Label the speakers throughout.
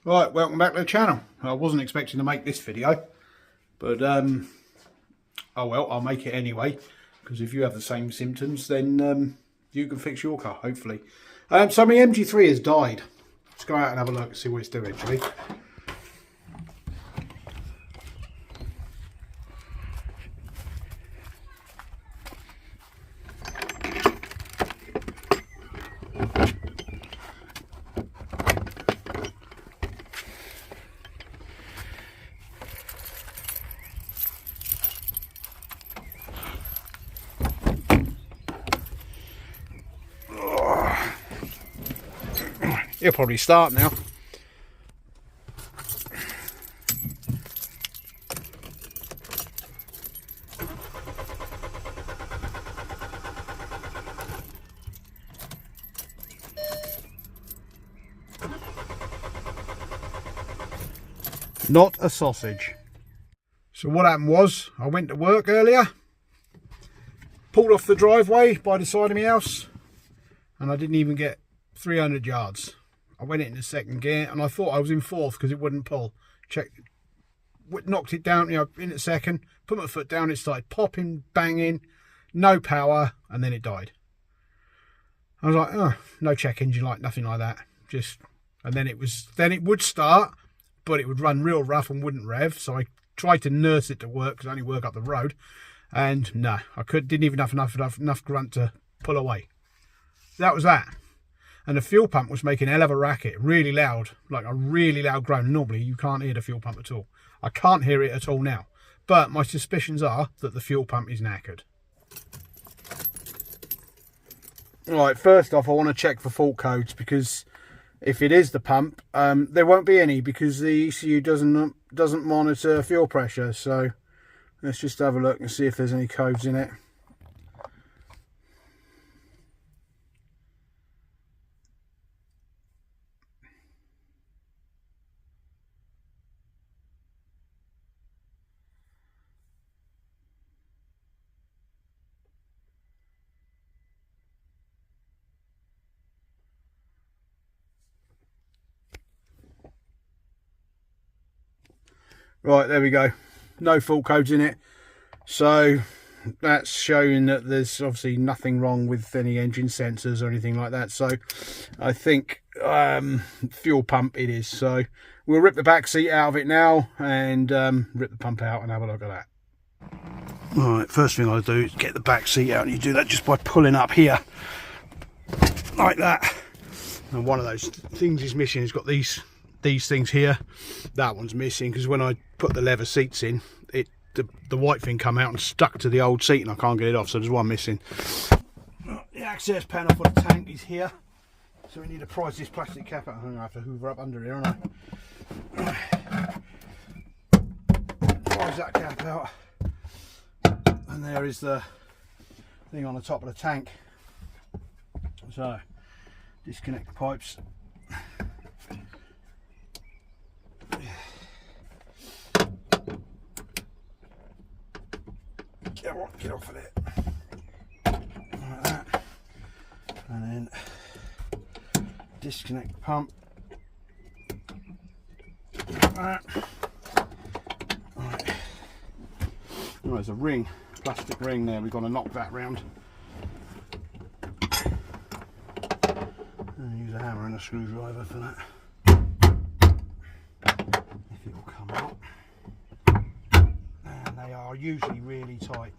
Speaker 1: Right, welcome back to the channel. I wasn't expecting to make this video, but oh well, I'll make it anyway, because if you have the same symptoms, then you can fix your car, hopefully. So my MG3 has died. Let's go out and have a look and see what it's doing, shall we? He'll probably start now. Not a sausage. So what happened was, I went to work earlier, pulled off the driveway by the side of my house, and I didn't even get 300 yards. I went into second gear and I thought I was in fourth because it wouldn't pull. Checked, knocked it down, you know, in at second, put my foot down, it started popping, banging, no power, and then it died. I was like, oh, no check engine light, nothing like that. Just, and then it would start, but it would run real rough and wouldn't rev. So I tried to nurse it to work because I only work up the road, and no, I didn't even have enough grunt to pull away. That was that. And the fuel pump was making a hell of a racket, really loud, like a really loud groan. Normally you can't hear the fuel pump at all. I can't hear it at all now, but my suspicions are that the fuel pump is knackered. Right, first off I want to check for fault codes, because if it is the pump, there won't be any, because the ECU doesn't monitor fuel pressure. So let's just have a look and see if there's any codes in it. Right, there we go. No fault codes in it. So that's showing that there's obviously nothing wrong with any engine sensors or anything like that. So I think fuel pump it is. So we'll rip the back seat out of it now and rip the pump out and have a look at that. Alright, first thing I'll do is get the back seat out, and you do that just by pulling up here like that. And one of those things is missing. It's got these things here. That one's missing because when I put the leather seats in, the white thing come out and stuck to the old seat, and I can't get it off, so there's one missing. The access panel for the tank is here, so we need to prise this plastic cap out. I'm going to have to hoover up under here, aren't I? Prise that cap out, and there is the thing on the top of the tank. So disconnect the pipes. Get off of it like that, and then disconnect the pump like that. Right. Oh, there's a ring, plastic ring there. We've got to knock that round and use a hammer and a screwdriver for that, if it will come out. And they are usually really tight.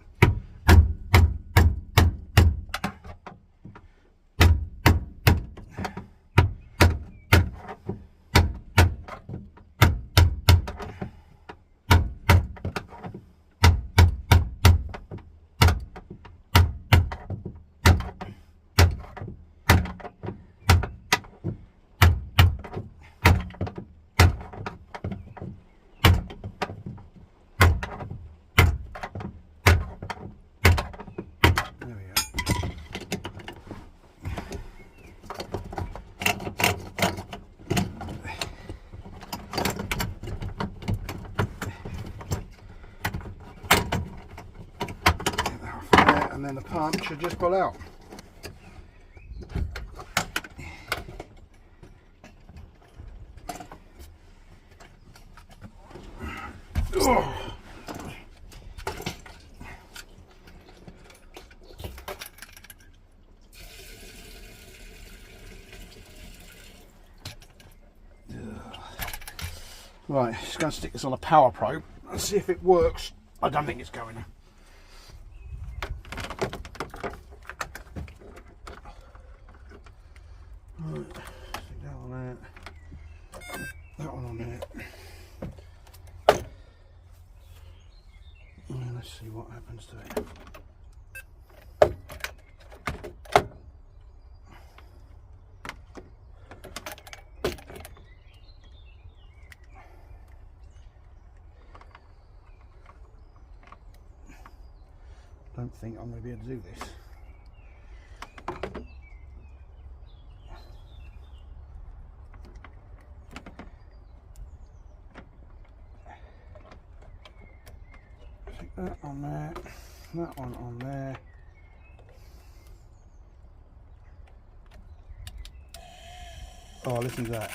Speaker 1: And then the pump should just pull out. Oh. Right, just going to stick this on a power probe and see if it works. I don't think it's going. Right, stick that on there. That one on there. And let's see what happens to it. Don't think I'm going to be able to do this. Stick that on there, that one on there. Oh, listen to that.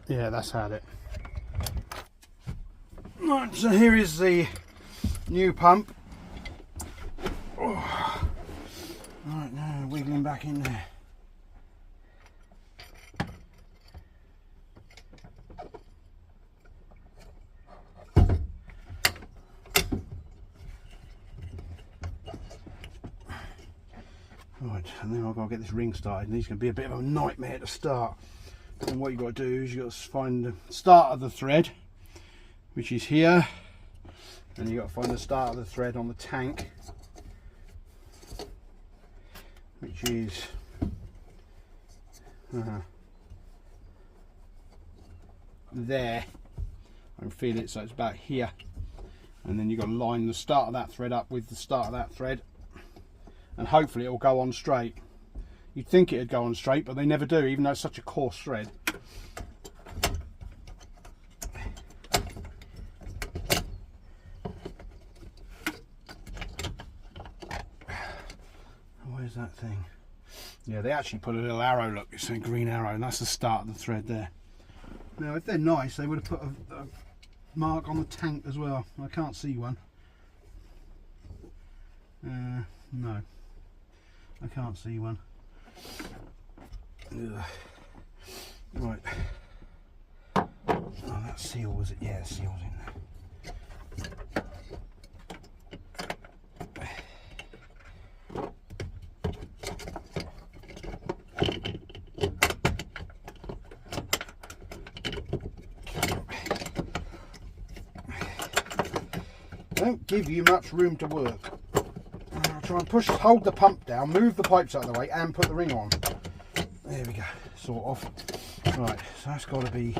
Speaker 1: Yeah, that's had it. Right, so here is the new pump. Oh. Right, now wiggling back in there. Right, and then I've got to get this ring started, and it's going to be a bit of a nightmare to start. And what you've got to do is you've got to find the start of the thread, which is here, and you've got to find the start of the thread on the tank, which is there. I can feel it, so it's about here, and then you've got to line the start of that thread up with the start of that thread, and hopefully it will go on straight. You'd think it'd go on straight, but they never do, even though it's such a coarse thread. Where's that thing? Yeah, they actually put a little arrow, look, it's a green arrow, and that's the start of the thread there. Now, if they're nice, they would have put a mark on the tank as well. I can't see one. No, I can't see one. Ugh. Right. Oh, that seal, was it? Yeah, the seal's in there. Don't give you much room to work. I'll try and hold the pump down, move the pipes out of the way, and put the ring on. There we go, sort of. Right, so that's got to be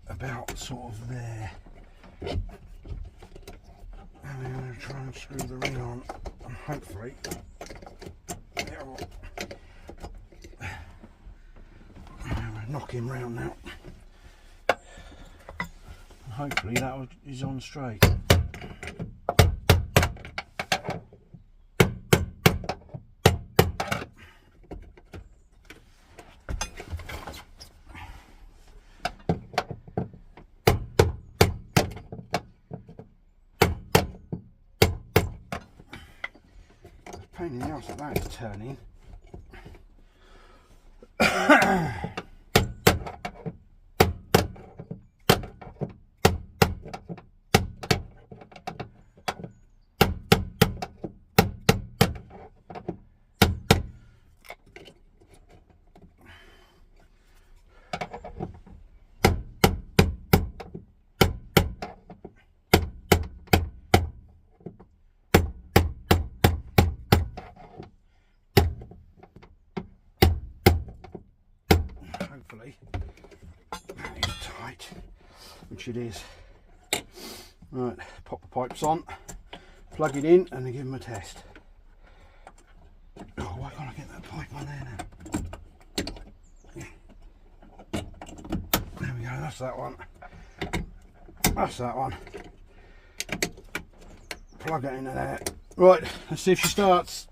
Speaker 1: about sort of there. And I'm going to try and screw the ring on, and hopefully it'll knock him round now. And hopefully that is on straight. Pain in the arse that is turning. Hopefully that is tight, which it is. Right, pop the pipes on, plug it in, and then give them a test. Oh, why can't I get that pipe on there now? Yeah. There we go, that's that one. That's that one. Plug it into there. Right, let's see if she starts.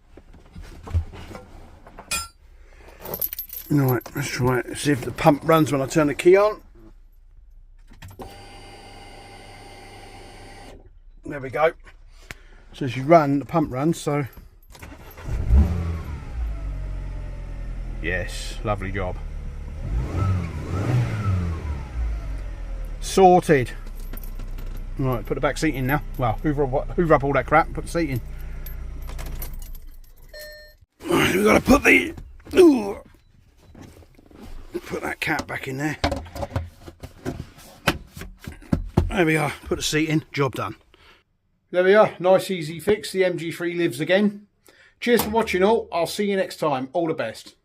Speaker 1: Right, let's try it. See if the pump runs when I turn the key on. There we go. So as you run, the pump runs, so... Yes, lovely job. Sorted. Right, put the back seat in now. Well, hoover up all that crap, put the seat in. Right, we've got to put the... Ooh, put that cap back in there. There we are, put the seat in, job done. There we are, nice easy fix. The MG3 lives again. Cheers for watching all. I'll see you next time. All the best.